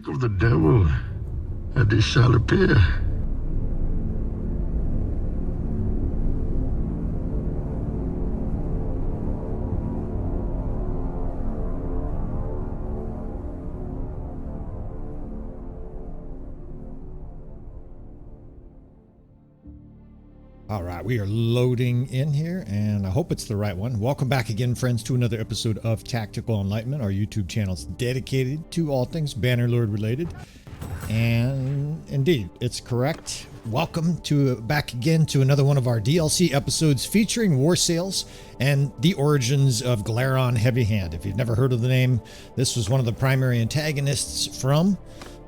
of the devil, and it shall appear. All right, we are loading in here, and I hope it's the right one. Welcome back again, friends, to another episode of Tactical Enlightenment, our YouTube channel is dedicated to all things Bannerlord related. And indeed, it's correct. Welcome back again to another one of our DLC episodes featuring war sales and the origins of Glaron Heavyhand. If you've never heard of the name, this was one of the primary antagonists from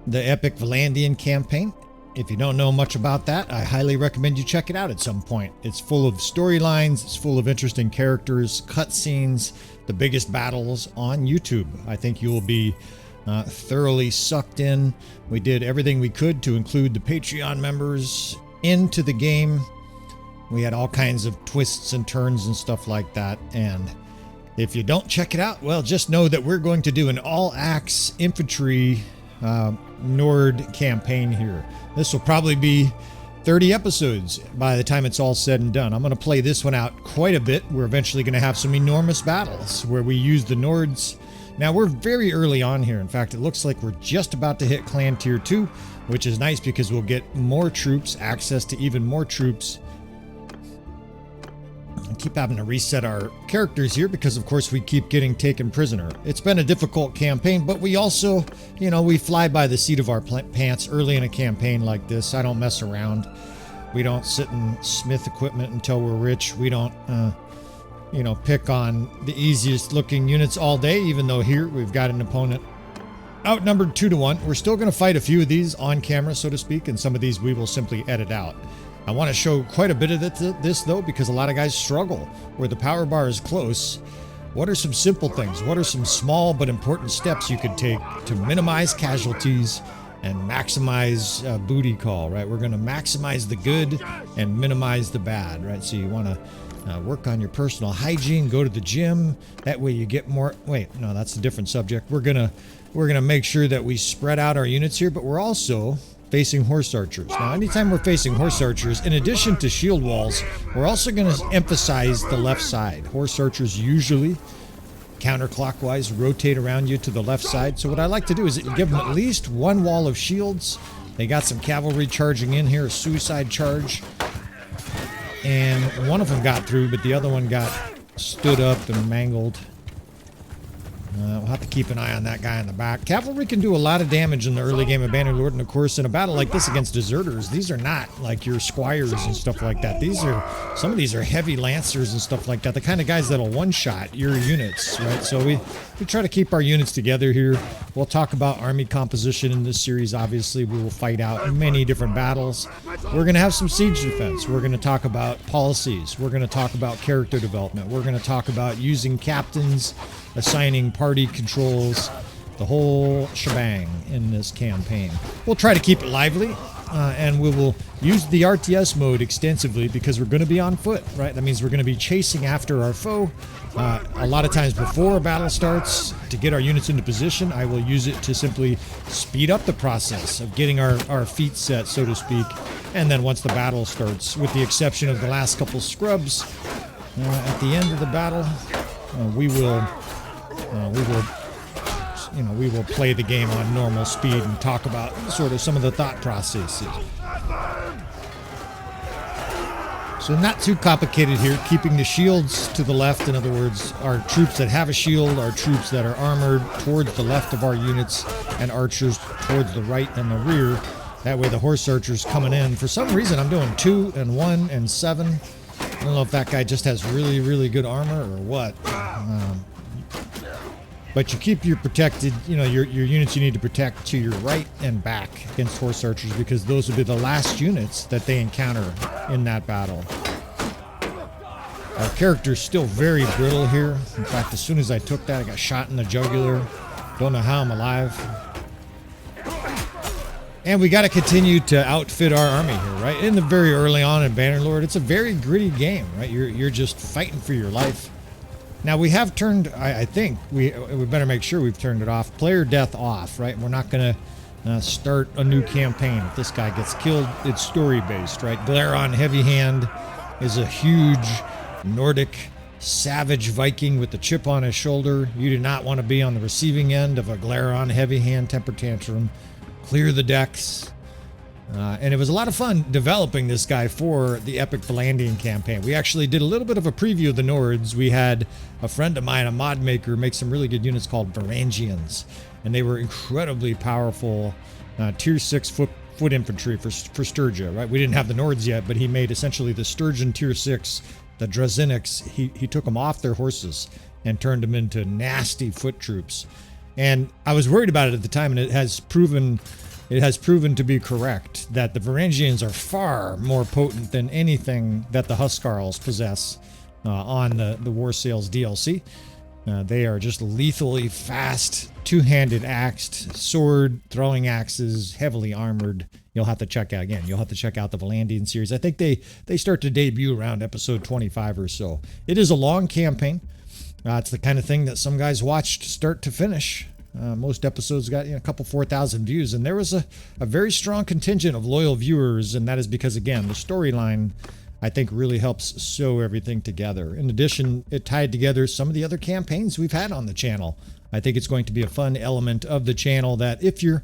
the epic Valandian campaign. If you don't know much about that, I highly recommend you check it out at some point. It's full of storylines, it's full of interesting characters, cutscenes, the biggest battles on YouTube. I think you will be thoroughly sucked in. We did everything we could to include the Patreon members into the game. We had all kinds of twists and turns and stuff like that. And if you don't check it out, well, just know that we're going to do an all-axe infantry Nord campaign here. This will probably be 30 episodes by the time it's all said and done. I'm going to play this one out quite a bit. We're eventually going to have some enormous battles where we use the Nords. Now, we're very early on here. In fact, it looks like we're just about to hit Clan Tier 2, which is nice because we'll get more troops, access to even more troops. I keep having to reset our characters here because, of course, we keep getting taken prisoner. It's been a difficult campaign, but we also, we fly by the seat of our pants early in a campaign like this. I don't mess around. We don't sit and smith equipment until we're rich. We don't, pick on the easiest looking units all day, even though here we've got an opponent outnumbered 2-1. We're still going to fight a few of these on camera, so to speak, and some of these we will simply edit out. I want to show quite a bit of this, though, because a lot of guys struggle where the power bar is close. What are some simple things? What are some small but important steps you could take to minimize casualties and maximize booty call, right? We're going to maximize the good and minimize the bad, right? So you want to work on your personal hygiene, go to the gym. That way you get more... Wait, no, that's a different subject. We're gonna make sure that we spread out our units here, but we're also facing horse archers. Now, anytime we're facing horse archers, in addition to shield walls, we're also going to emphasize the left side. Horse archers usually counterclockwise rotate around you to the left side. So what I like to do is give them at least one wall of shields. They got some cavalry charging in here, a suicide charge. And one of them got through, but the other one got stood up and mangled. We'll have to keep an eye on that guy in the back. Cavalry can do a lot of damage in the early game of Bannerlord, and of course, in a battle like this against deserters, these are not like your squires and stuff like that. Some of these are heavy lancers and stuff like that. The kind of guys that'll one-shot your units, right? So we try to keep our units together here. We'll talk about army composition in this series. Obviously, we will fight out many different battles. We're going to have some siege defense. We're going to talk about policies. We're going to talk about character development. We're going to talk about using captains, assigning party controls, the whole shebang in this campaign. We'll try to keep it lively, and we will use the RTS mode extensively because we're going to be on foot, right? That means we're going to be chasing after our foe. A lot of times before a battle starts, to get our units into position, I will use it to simply speed up the process of getting our feet set, so to speak. And then once the battle starts, with the exception of the last couple scrubs, at the end of the battle, we will play the game on normal speed and talk about sort of some of the thought processes. So not too complicated here, keeping the shields to the left. In other words, our troops that have a shield, our troops that are armored towards the left of our units, and archers towards the right and the rear. That way the horse archers coming in. For some reason, I'm doing 2 and 1 and 7. I don't know if that guy just has really, really good armor or what. But you keep your protected, your units you need to protect to your right and back against horse archers because those will be the last units that they encounter in that battle. Our character's still very brittle here. In fact, as soon as I took that, I got shot in the jugular. Don't know how I'm alive. And we got to continue to outfit our army here, right? In the very early on in Bannerlord, it's a very gritty game, right? You're just fighting for your life. Now we have turned, I think, we better make sure we've turned it off. Player death off, right? We're not going to start a new campaign. If this guy gets killed, it's story-based, right? Glaron Heavyhand is a huge Nordic savage Viking with the chip on his shoulder. You do not want to be on the receiving end of a Glaron Heavyhand temper tantrum. Clear the decks. And it was a lot of fun developing this guy for the epic Valandian campaign. We actually did a little bit of a preview of the Nords. We had a friend of mine, a mod maker, make some really good units called Varangians. And they were incredibly powerful tier 6 foot infantry for Sturgia, right? We didn't have the Nords yet, but he made essentially the Sturgeon tier 6, the Drazinics. He took them off their horses and turned them into nasty foot troops. And I was worried about it at the time, and it has proven to be correct that the Varangians are far more potent than anything that the Huskarls possess on the War Sales DLC. They are just lethally fast, two-handed axed, sword throwing axes, heavily armored. You'll have to check out again. You'll have to check out the Valandian series. I think they start to debut around episode 25 or so. It is a long campaign. It's the kind of thing that some guys watched start to finish. Most episodes got a couple 4,000 views, and there was a very strong contingent of loyal viewers, and that is because, again, the storyline, I think, really helps sew everything together. In addition, it tied together some of the other campaigns we've had on the channel. I think it's going to be a fun element of the channel that if you're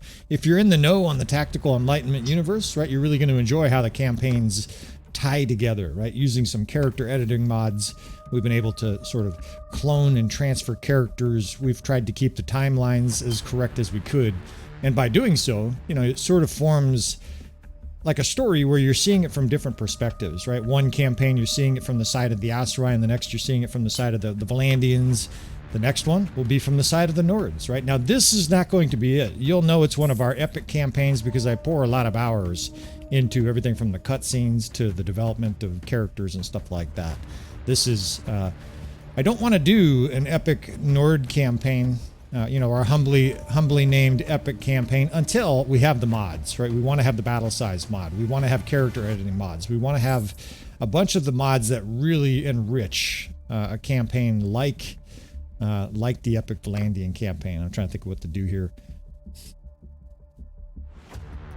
in the know on the Tactical Enlightenment universe, right, you're really going to enjoy how the campaigns tie together, right? Using some character editing mods, we've been able to sort of clone and transfer characters. We've tried to keep the timelines as correct as we could. And by doing so, it sort of forms like a story where you're seeing it from different perspectives, right? One campaign, you're seeing it from the side of the Asurai, and the next you're seeing it from the side of the Valandians. The next one will be from the side of the Nords, right? Now, this is not going to be it. You'll know it's one of our epic campaigns because I pour a lot of hours into everything from the cutscenes to the development of characters and stuff like that. This is, I don't want to do an epic Nord campaign, our humbly named epic campaign, until we have the mods, right? We want to have the battle size mod. We want to have character editing mods. We want to have a bunch of the mods that really enrich a campaign like the epic Valandian campaign. I'm trying to think of what to do here.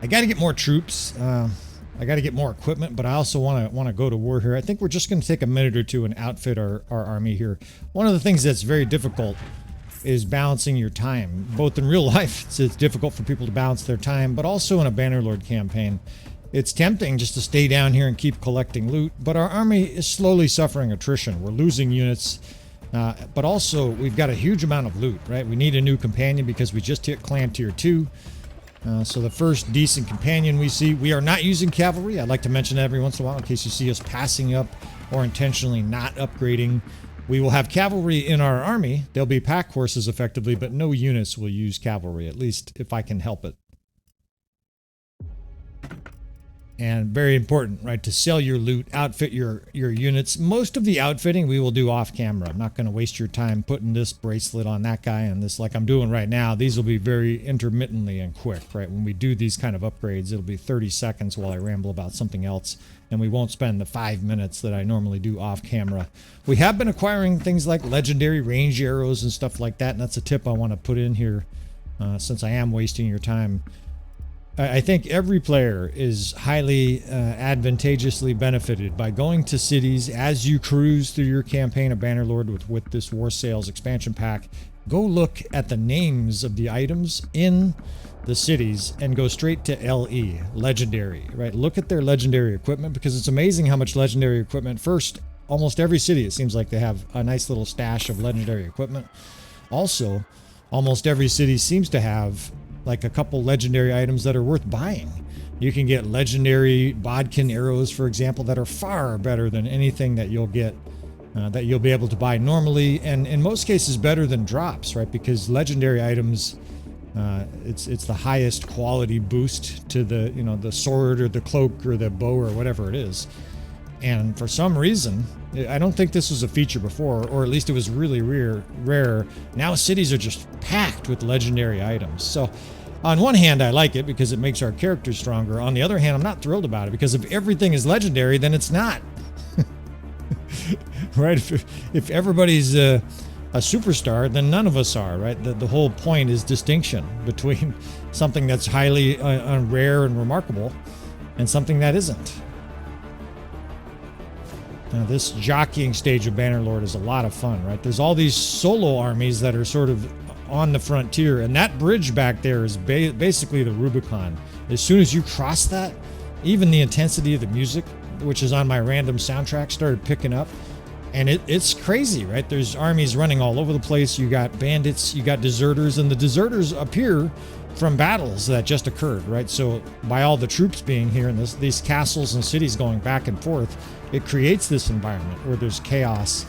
I got to get more troops. I got to get more equipment, but I also want to go to war here. I think we're just going to take a minute or two and outfit our army here. One of the things that's very difficult is balancing your time. Both in real life, it's difficult for people to balance their time, but also in a Bannerlord campaign. It's tempting just to stay down here and keep collecting loot, but our army is slowly suffering attrition. We're losing units, but also we've got a huge amount of loot, right? We need a new companion because we just hit clan tier 2. So the first decent companion we see, we are not using cavalry. I'd like to mention that every once in a while in case you see us passing up or intentionally not upgrading. We will have cavalry in our army. They'll be pack horses effectively, but no units will use cavalry, at least if I can help it. And very important, right, to sell your loot, outfit your units. Most of the outfitting we will do off camera. I'm not going to waste your time putting this bracelet on that guy and this like I'm doing right now. These will be very intermittently and quick, right? When we do these kind of upgrades, it'll be 30 seconds while I ramble about something else, and we won't spend the 5 minutes that I normally do off camera. We have been acquiring things like legendary range arrows and stuff like that, and that's a tip I want to put in here since I am wasting your time. I think every player is highly advantageously benefited by going to cities as you cruise through your campaign of Bannerlord with this War Sales expansion pack. Go look at the names of the items in the cities and go straight to LE, legendary, right? Look at their legendary equipment because it's amazing how much legendary equipment. First, almost every city, it seems like they have a nice little stash of legendary equipment. Also, almost every city seems to have like a couple legendary items that are worth buying. You can get legendary bodkin arrows, for example, that are far better than anything that you'll get, that you'll be able to buy normally, and in most cases better than drops, right? Because legendary items, it's the highest quality boost to the, the sword or the cloak or the bow or whatever it is. And for some reason, I don't think this was a feature before, or at least it was really rare. Now cities are just packed with legendary items. So on one hand, I like it because it makes our characters stronger. On the other hand, I'm not thrilled about it because if everything is legendary, then it's not. Right? If everybody's a superstar, then none of us are, right? The whole point is distinction between something that's highly rare and remarkable and something that isn't. Now, this jockeying stage of Bannerlord is a lot of fun, right? There's all these solo armies that are sort of on the frontier, and that bridge back there is basically the Rubicon. As soon as you cross that, even the intensity of the music, which is on my random soundtrack, started picking up. And it's crazy, right? There's armies running all over the place. You got bandits, you got deserters, and the deserters appear from battles that just occurred, right? So by all the troops being here and these castles and cities going back and forth, it creates this environment where there's chaos.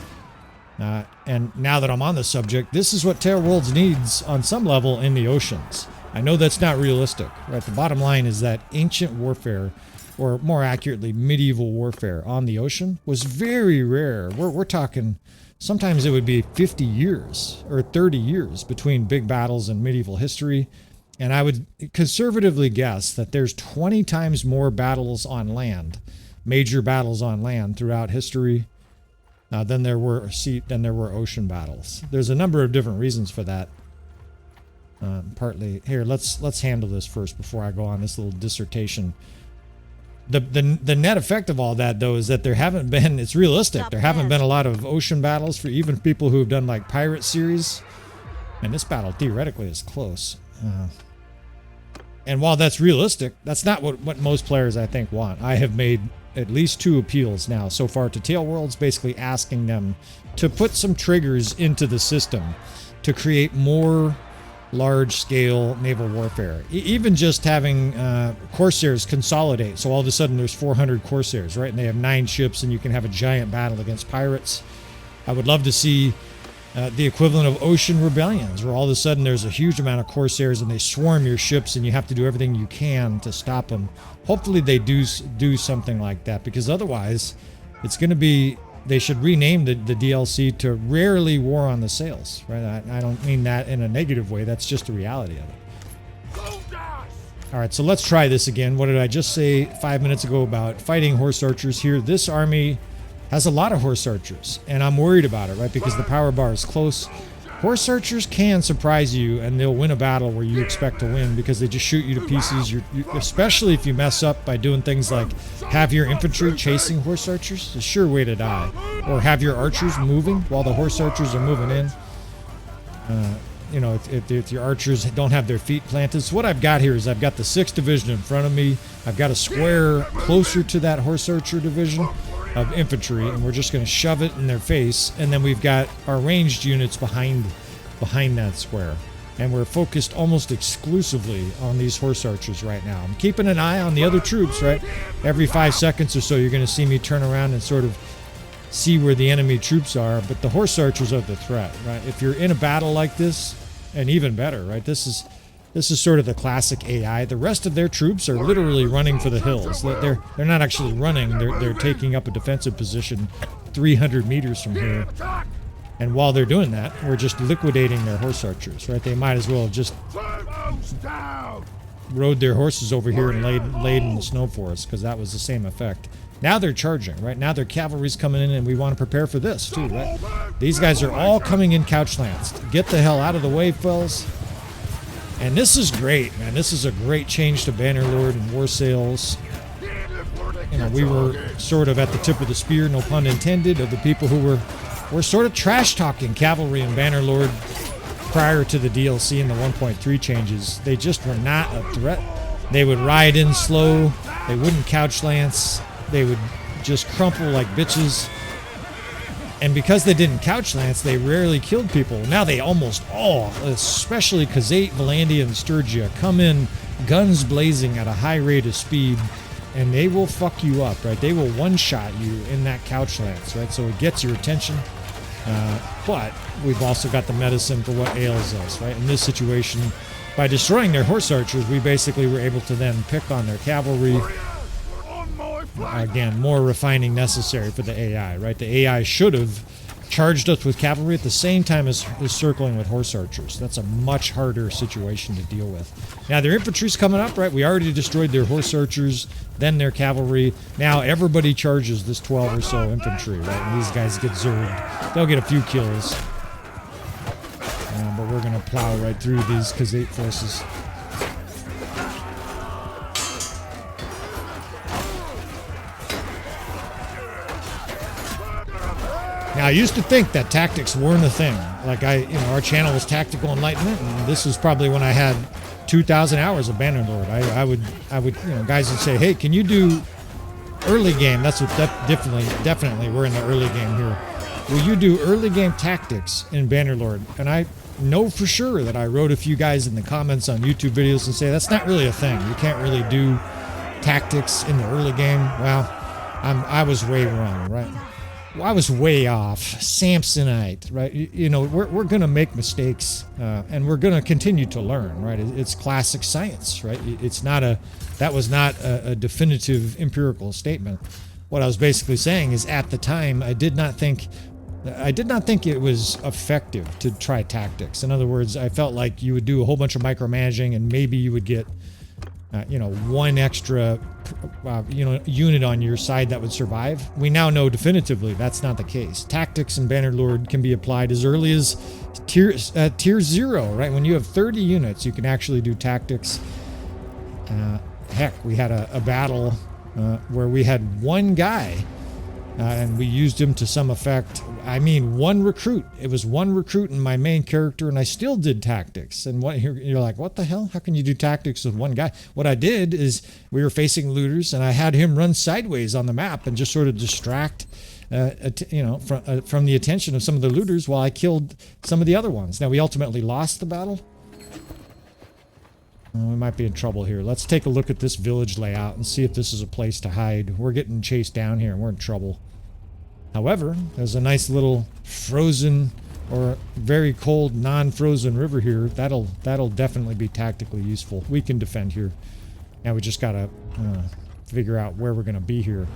And now that I'm on the subject, this is what Terra Worlds needs on some level in the oceans. I know that's not realistic, right? The bottom line is that ancient warfare, or more accurately, medieval warfare on the ocean was very rare. We're talking, sometimes it would be 50 years or 30 years between big battles in medieval history. And I would conservatively guess that there's 20 times more battles on land, major battles on land throughout history than there were ocean battles. There's a number of different reasons for that. Partly here, let's handle this first before I go on this little dissertation. The net effect of all that, though, is that there haven't been, it's realistic, there haven't been a lot of ocean battles for even people who have done like pirate series. And this battle theoretically is close. And while that's realistic, that's not what most players, I think, want. I have made at least 2 appeals now so far to Tale Worlds, basically asking them to put some triggers into the system to create more large-scale naval warfare. Even just having Corsairs consolidate, so all of a sudden there's 400 Corsairs, right? And they have 9 ships, and you can have a giant battle against pirates. I would love to see the equivalent of ocean rebellions, where all of a sudden there's a huge amount of Corsairs and they swarm your ships and you have to do everything you can to stop them. Hopefully they do something like that, because otherwise it's going to be, they should rename the DLC to Rarely War on the Sails, right? I don't mean that in a negative way. That's just the reality of it. All right, so let's try this again. What did I just say 5 minutes ago about fighting horse archers here? This army has a lot of horse archers, and I'm worried about it, right? Because the power bar is close. Horse archers can surprise you, and they'll win a battle where you expect to win because they just shoot you to pieces. Especially if you mess up by doing things like have your infantry chasing horse archers. It's a sure way to die. Or have your archers moving while the horse archers are moving in. You know, if your archers don't have their feet planted. So what I've got here is I've got the 6th Division in front of me. I've got a square closer to that horse archer division of infantry, and we're just going to shove it in their face. And then we've got our ranged units behind that square, and we're focused almost exclusively on these horse archers right now. I'm keeping an eye on the other troops, right? Every 5 seconds or so you're going to see me turn around and sort of see where the enemy troops are, but the horse archers are the threat, right? If you're in a battle like this, and even better, right? This is sort of the classic AI. The rest of their troops are literally running for the hills. They're not actually running. They're taking up a defensive position 300 meters from here. And while they're doing that, we're just liquidating their horse archers, right? They might as well have just rode their horses over here and laid in the snow for us, because that was the same effect. Now they're charging, right? Now their cavalry's coming in, and we want to prepare for this too, right? These guys are all coming in couch-lanced. Get the hell out of the way, fellas. And this is great, man. This is a great change to Bannerlord and War Sails. You know, we were sort of at the tip of the spear, no pun intended, of the people who were sort of trash-talking cavalry and Bannerlord prior to the DLC and the 1.3 changes. They just were not a threat. They would ride in slow. They wouldn't couch lance. They would just crumple like bitches. And because they didn't couch lance, they rarely killed people. Now they almost all, especially Kazate, Valandia, and Sturgia, come in guns blazing at a high rate of speed, and they will fuck you up, right? They will one-shot you in that couch lance, right? So it gets your attention. But we've also got the medicine for what ails us, right? In this situation, by destroying their horse archers, we basically were able to then pick on their cavalry. Again, more refining necessary for the AI, right? The AI should have charged us with cavalry at the same time as circling with horse archers. That's a much harder situation to deal with. Now, their infantry's coming up, right? We already destroyed their horse archers, then their cavalry. Now, everybody charges this 12 or so infantry, right? And these guys get zerged. They'll get a few kills. plow right through these K8 forces. Now, I used to think that tactics weren't a thing. Like our channel was Tactical Enlightenment, and this was probably when I had 2,000 hours of Bannerlord. I would, guys would say, "Hey, can you do early game?" That's what definitely we're in the early game here. Will you do early game tactics in Bannerlord? And I know for sure that I wrote a few guys in the comments on YouTube videos and say that's not really a thing. You can't really do tactics in the early game. Well, I was way wrong, right? Well, I was way off. Samsonite, right? We're going to make mistakes, and we're going to continue to learn, right? It's classic science, right? That was not a definitive empirical statement. What I was basically saying is, at the time, I did not think it was effective to try tactics. In other words, I felt like you would do a whole bunch of micromanaging, and maybe you would get one extra unit on your side that would survive. We now know definitively that's not the case. Tactics in Bannerlord can be applied as early as tier 0, right? When you have 30 units, you can actually do tactics. Heck, we had a battle where we had one guy, and we used him to some effect. I mean, one recruit. It was one recruit and my main character, and I still did tactics. And you're like, what the hell? How can you do tactics with one guy? What I did is we were facing looters, and I had him run sideways on the map and just sort of distract, from the attention of some of the looters while I killed some of the other ones. Now, we ultimately lost the battle. We might be in trouble here. Let's take a look at this village layout and see if this is a place to hide. We're getting chased down here and we're in trouble. However, there's a nice little frozen or very cold non-frozen river here. That'll definitely be tactically useful. We can defend here. Now we just gotta figure out where we're gonna be here.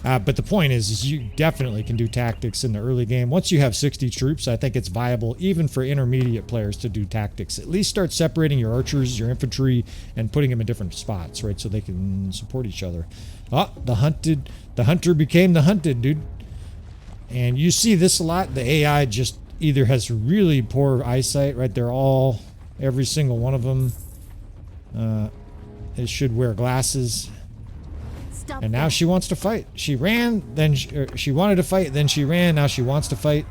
But the point is you definitely can do tactics in the early game. Once you have 60 troops, I think it's viable even for intermediate players to do tactics. At least start separating your archers, your infantry, and putting them in different spots, right? So they can support each other. Oh, the hunter became the hunted, dude. And you see this a lot. The AI just either has really poor eyesight, right? Every single one of them, it should wear glasses. And now she wants to fight. She ran, then she wanted to fight, then she ran, now she wants to fight.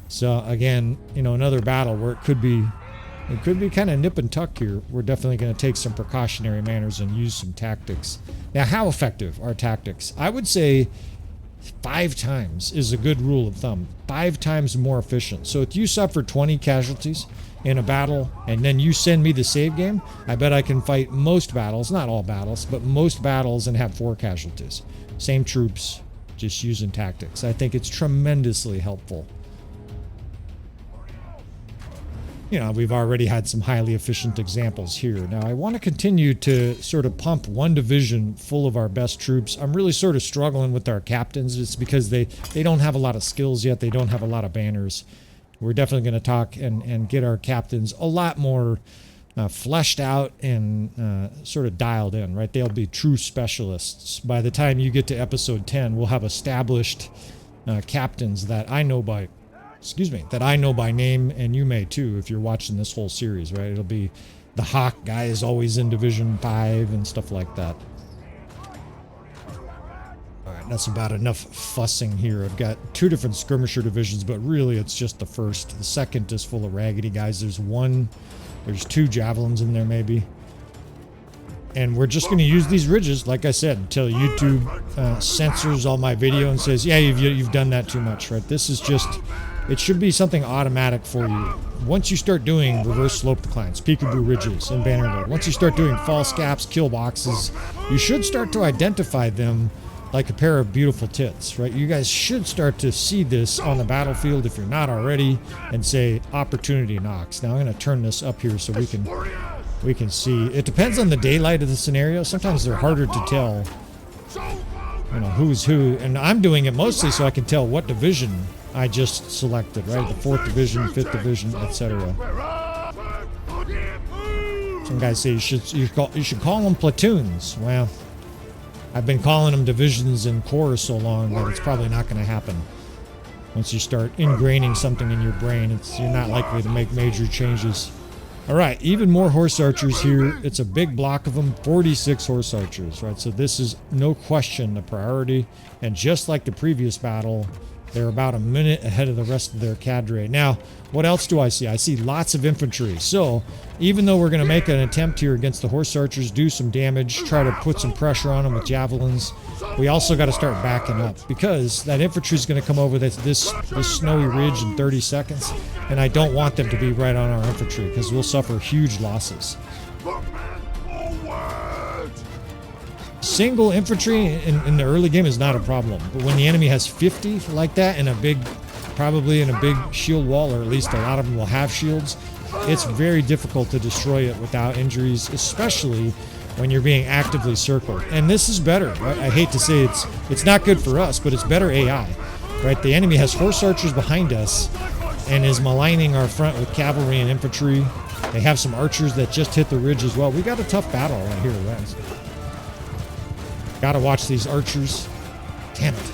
So again, another battle where it could be kind of nip and tuck here. We're definitely going to take some precautionary manners and use some tactics. Now, how effective are tactics? I would say 5 times is a good rule of thumb. 5 times more efficient. So if you suffer 20 casualties in a battle and then you send me the save game, I bet I can fight most battles, not all battles, but most battles and have 4 casualties. Same troops, just using tactics. I think it's tremendously helpful. We've already had some highly efficient examples here. Now, I want to continue to sort of pump one division full of our best troops. I'm really sort of struggling with our captains. It's because they don't have a lot of skills yet. They don't have a lot of banners. We're definitely going to talk and get our captains a lot more fleshed out and sort of dialed in, right? They'll be true specialists. By the time you get to episode 10, we'll have established captains that I know by name, and you may too if you're watching this whole series, right? It'll be the Hawk guy is always in Division 5 and stuff like that. Alright, that's about enough fussing here. I've got 2 different skirmisher divisions, but really it's just the first. The second is full of raggedy guys. There's 2 javelins in there maybe. And we're just going to use these ridges, like I said, until YouTube censors all my video and says, yeah, you've done that too much, right? This is just... It should be something automatic for you. Once you start doing reverse slope declines, peekaboo ridges in Bannerlord, once you start doing false gaps, kill boxes, you should start to identify them like a pair of beautiful tits, right? You guys should start to see this on the battlefield if you're not already, and say opportunity knocks. Now I'm going to turn this up here so we can see. It depends on the daylight of the scenario. Sometimes they're harder to tell, who's who, and I'm doing it mostly so I can tell what division I just selected, right? The 4th division, 5th division, etc. Some guys say you should call them platoons. Well, I've been calling them divisions and corps so long that it's probably not going to happen. Once you start ingraining something in your brain, you're not likely to make major changes. All right, even more horse archers here. It's a big block of them, 46 horse archers, right? So this is no question the priority. And just like the previous battle, they're about a minute ahead of the rest of their cadre. Now, what else do I see? I see lots of infantry. So even though we're going to make an attempt here against the horse archers, do some damage, try to put some pressure on them with javelins, we also got to start backing up, because that infantry is going to come over this snowy ridge in 30 seconds, and I don't want them to be right on our infantry, because we'll suffer huge losses. Single infantry in the early game is not a problem, but when the enemy has 50 like that in a big, probably in a big shield wall, or at least a lot of them will have shields, it's very difficult to destroy it without injuries, especially when you're being actively circled. And this is better, right? I hate to say it's not good for us, but it's better AI, right? The enemy has horse archers behind us and is maligning our front with cavalry and infantry. They have some archers that just hit the ridge as well. We got a tough battle right here, right? Gotta watch these archers. Damn it.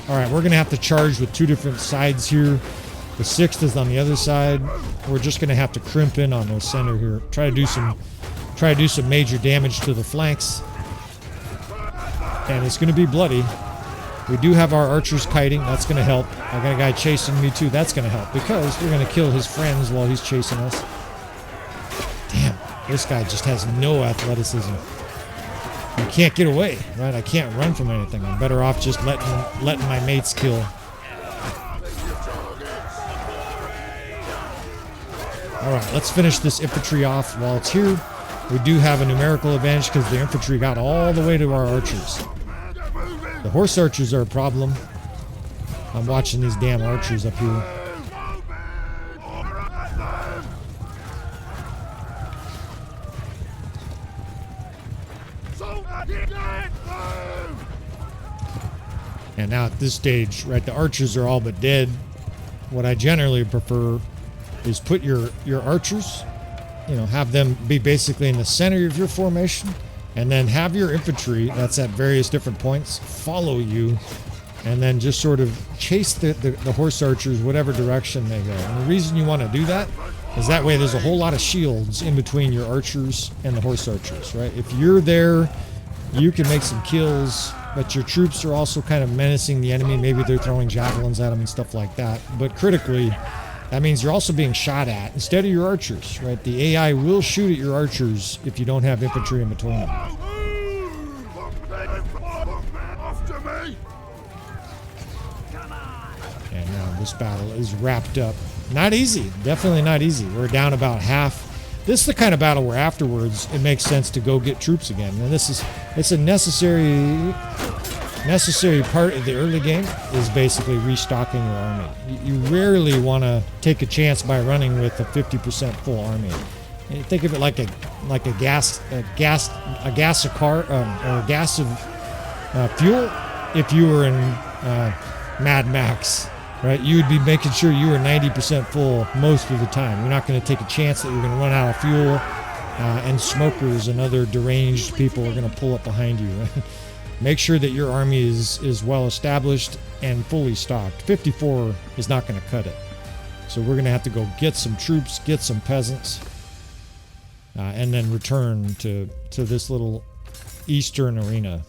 All right, we're gonna have to charge with two different sides here. The 6th is on the other side. We're just gonna have to crimp in on the center here. Try to do some major damage to the flanks. And it's gonna be bloody. We do have our archers kiting. That's gonna help. I got a guy chasing me too. That's gonna help, because we're gonna kill his friends while he's chasing us. Damn. This guy just has no athleticism. You can't get away, right? I can't run from anything. I'm better off just letting my mates kill. All right, let's finish this infantry off while it's here. We do have a numerical advantage because the infantry got all the way to our archers. The horse archers are a problem. I'm watching these damn archers up here. And now at this stage, right, the archers are all but dead. What I generally prefer is put your archers, have them be basically in the center of your formation, and then have your infantry that's at various different points follow you, and then just sort of chase the horse archers whatever direction they go. And the reason you want to do that is that way there's a whole lot of shields in between your archers and the horse archers, right? If you're there, you can make some kills, but your troops are also kind of menacing the enemy. Maybe they're throwing javelins at them and stuff like that. But critically, that means you're also being shot at instead of your archers, right? The AI will shoot at your archers if you don't have infantry in between them. And now this battle is wrapped up. Not easy. Definitely not easy. We're down about half. This is the kind of battle where afterwards it makes sense to go get troops again. And it's a necessary part of the early game is basically restocking your army. You rarely want to take a chance by running with a 50% full army. And think of it like a gas of fuel. If you were in Mad Max, right, you would be making sure you were 90% full most of the time. You're not going to take a chance that you're going to run out of fuel, and smokers and other deranged people are going to pull up behind you. Right? Make sure that your army is well established and fully stocked. 54 is not going to cut it. So we're going to have to go get some troops, get some peasants, and then return to this little eastern arena.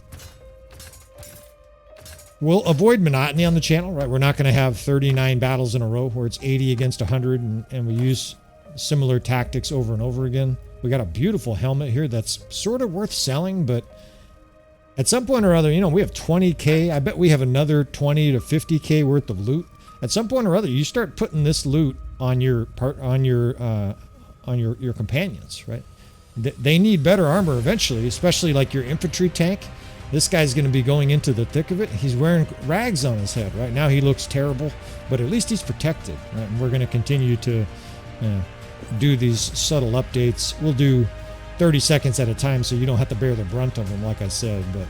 We'll avoid monotony on the channel, right? We're not going to have 39 battles in a row where it's 80 against 100 and we use similar tactics over and over again. We got a beautiful helmet here that's sort of worth selling, but at some point or other, we have 20K. I bet we have another 20 to 50K worth of loot. At some point or other, you start putting this loot on your companions, right? They need better armor eventually, especially like your infantry tank. This guy's going to be going into the thick of it. He's wearing rags on his head. Right now he looks terrible, but at least he's protected. Right? And we're going to continue to do these subtle updates. We'll do 30 seconds at a time so you don't have to bear the brunt of them, like I said. But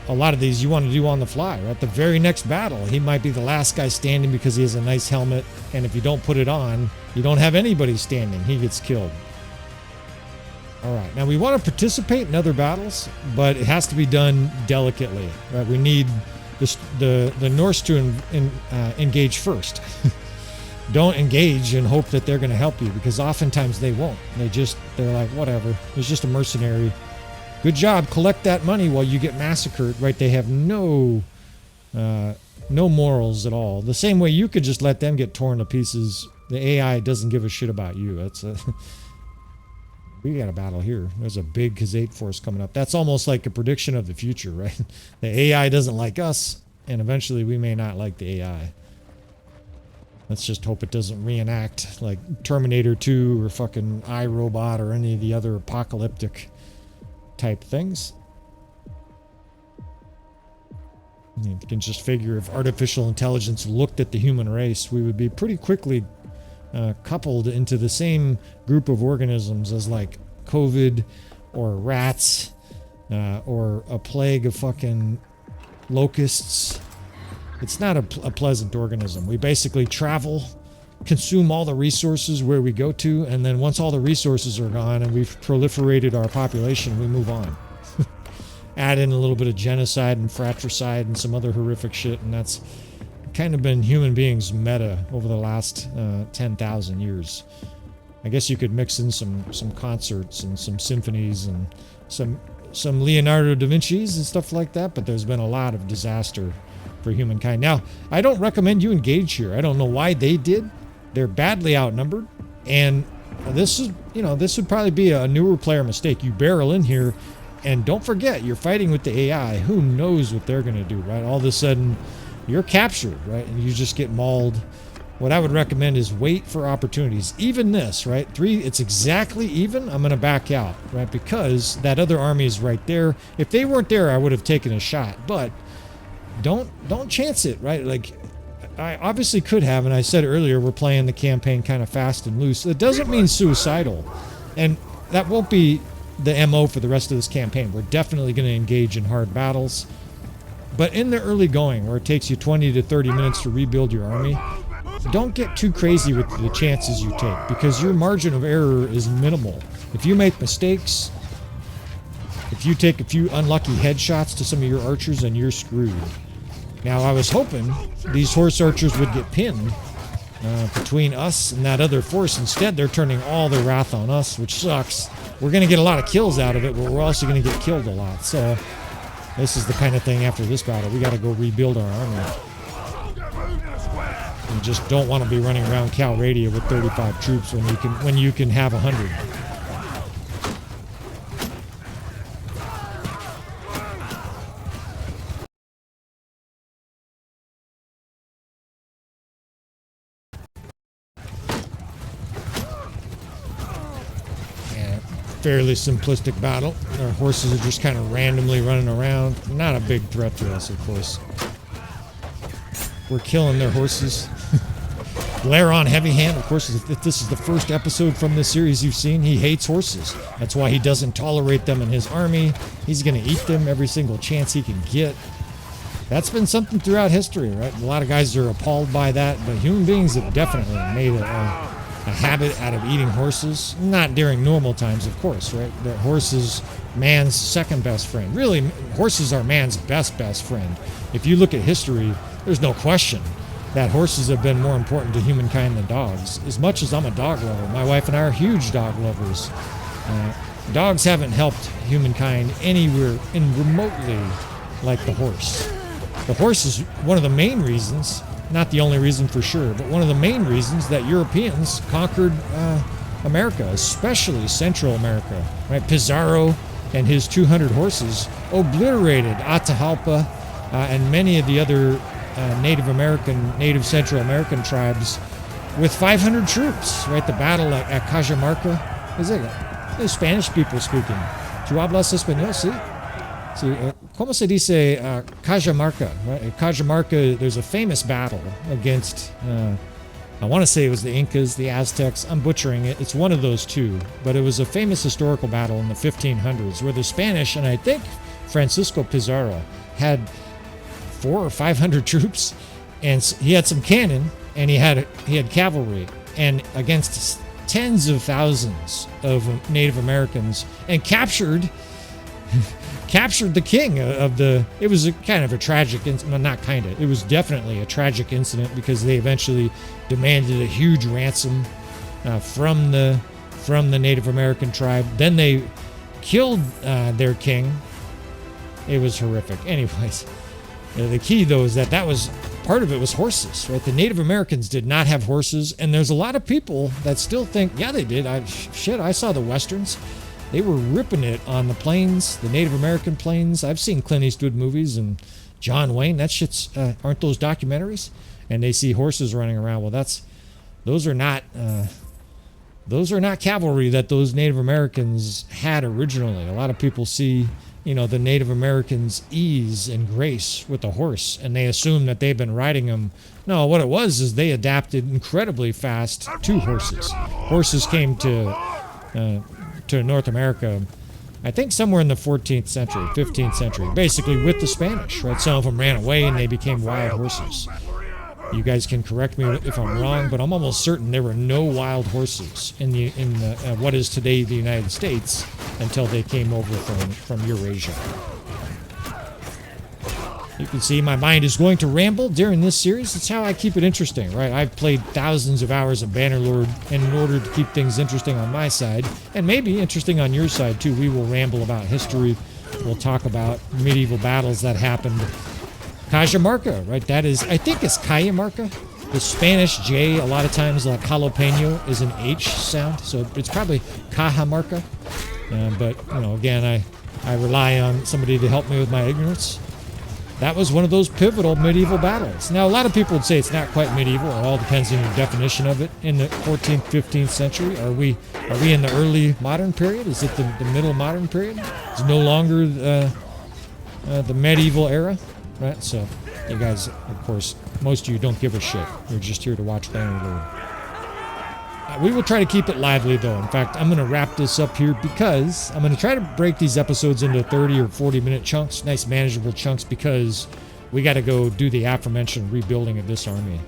a lot of these you want to do on the fly. Right? The very next battle, he might be the last guy standing because he has a nice helmet. And if you don't put it on, you don't have anybody standing. He gets killed. All right, now we want to participate in other battles, but it has to be done delicately, right? We need the Norse to engage first. Don't engage and hope that they're going to help you, because oftentimes they won't. They're like, whatever. It's just a mercenary. Good job. Collect that money while you get massacred, right? They have no morals at all. The same way you could just let them get torn to pieces. The AI doesn't give a shit about you. We got a battle here. There's a big Khazate force coming up. That's almost like a prediction of the future, right? The AI doesn't like us, and eventually we may not like the AI. Let's just hope it doesn't reenact like Terminator 2 or fucking iRobot or any of the other apocalyptic type things. You can just figure if artificial intelligence looked at the human race, we would be pretty quickly coupled into the same group of organisms as like COVID or rats or a plague of fucking locusts. It's not a pleasant organism. We basically travel, consume all the resources where we go to, and then once all the resources are gone and we've proliferated our population, we move on. Add in a little bit of genocide and fratricide and some other horrific shit, and that's kind of been human beings meta over the last 10,000 years. I guess you could mix in some concerts and some symphonies and some Leonardo da Vinci's and stuff like that, but there's been a lot of disaster for humankind. Now, I don't recommend you engage here. I don't know why they did. They're badly outnumbered, and this would probably be a newer player mistake. You barrel in here, and don't forget, you're fighting with the AI. Who knows what they're going to do, right? All of a sudden, you're captured, right? And you just get mauled. What I would recommend is wait for opportunities. Even this, right? 3, it's exactly even. I'm going to back out, right? Because that other army is right there. If they weren't there, I would have taken a shot. But don't chance it, right? Like, I obviously could have, and I said earlier, we're playing the campaign kind of fast and loose. It doesn't mean suicidal. And that won't be the MO for the rest of this campaign. We're definitely going to engage in hard battles. But in the early going, where it takes you 20 to 30 minutes to rebuild your army, don't get too crazy with the chances you take, because your margin of error is minimal. If you make mistakes, if you take a few unlucky headshots to some of your archers, then you're screwed. Now, I was hoping these horse archers would get pinned between us and that other force. Instead, they're turning all their wrath on us, which sucks. We're going to get a lot of kills out of it, but we're also going to get killed a lot. So this is the kind of thing after this battle. We got to go rebuild our army. You just don't want to be running around Cal Radio with 35 troops when you can have 100. Fairly simplistic battle. Our horses are just kind of randomly running around. Not a big threat to us, of course. We're killing their horses. Glaron Heavyhand, of course, if this is the first episode from this series you've seen, he hates horses. That's why he doesn't tolerate them in his army. He's going to eat them every single chance he can get. That's been something throughout history, right? A lot of guys are appalled by that, but human beings have definitely made a habit out of eating horses. Not during normal times, of course, right? The horse is man's second best friend. Really, horses are man's best friend. If you look at history, there's no question that horses have been more important to humankind than dogs. As much as I'm a dog lover, my wife and I are huge dog lovers. Dogs haven't helped humankind anywhere in remotely like the horse. The horse is one of the main reasons, not the only reason for sure, but one of the main reasons that Europeans conquered America, especially Central America. Right? Pizarro and his 200 horses obliterated Atahalpa and many of the other Native Central American tribes with 500 troops. Right? The battle at Cajamarca. Is it? The Spanish people speaking. ¿Tú hablas español? Sí. ¿Cómo se dice Cajamarca? Right? At Cajamarca, there's a famous battle against, I want to say it was the Incas, the Aztecs. I'm butchering it. It's one of those two. But it was a famous historical battle in the 1500s where the Spanish, and I think Francisco Pizarro, had 400 or 500 troops, and he had some cannon, and he had cavalry. And against tens of thousands of Native Americans and captured the king of the. It was a kind of a tragic, well, not kind of. It was definitely a tragic incident because they eventually demanded a huge ransom from the Native American tribe. Then they killed their king. It was horrific. Anyways, the key though is that was part of it was horses, right? The Native Americans did not have horses, and there's a lot of people that still think, yeah, they did. I saw the Westerns. They were ripping it on the plains, the Native American plains. I've seen Clint Eastwood movies and John Wayne. That shit's aren't those documentaries? And they see horses running around. Well, those are not cavalry that those Native Americans had originally. A lot of people see, the Native Americans' ease and grace with the horse, and they assume that they've been riding them. No, what it was is they adapted incredibly fast to horses. Horses came to North America, I think somewhere in the 14th century, 15th century, basically with the Spanish, right? Some of them ran away and they became wild horses. You guys can correct me if I'm wrong, but I'm almost certain there were no wild horses in what is today the United States until they came over from Eurasia. You can see my mind is going to ramble during this series. It's how I keep it interesting, right? I've played thousands of hours of Bannerlord, and in order to keep things interesting on my side, and maybe interesting on your side too, we will ramble about history. We'll talk about medieval battles that happened. Cajamarca, right? That is, I think it's Cajamarca. The Spanish J, a lot of times, like jalapeno, is an H sound, so it's probably Cajamarca. But, again, I rely on somebody to help me with my ignorance. That was one of those pivotal medieval battles. Now, a lot of people would say it's not quite medieval. It all depends on your definition of it. In the 14th, 15th century, are we in the early modern period? Is it the middle modern period? It's no longer the medieval era, right? So, you guys, of course, most of you don't give a shit. You're just here to watch Bannerlord. We will try to keep it lively, though. In fact, I'm going to wrap this up here because I'm going to try to break these episodes into 30 or 40-minute chunks, nice manageable chunks, because we got to go do the aforementioned rebuilding of this army.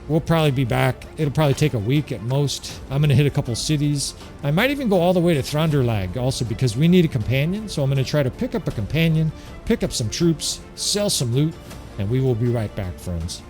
We'll probably be back. It'll probably take a week at most. I'm going to hit a couple cities. I might even go all the way to Thranderlag also because we need a companion. So I'm going to try to pick up a companion, pick up some troops, sell some loot, and we will be right back, friends.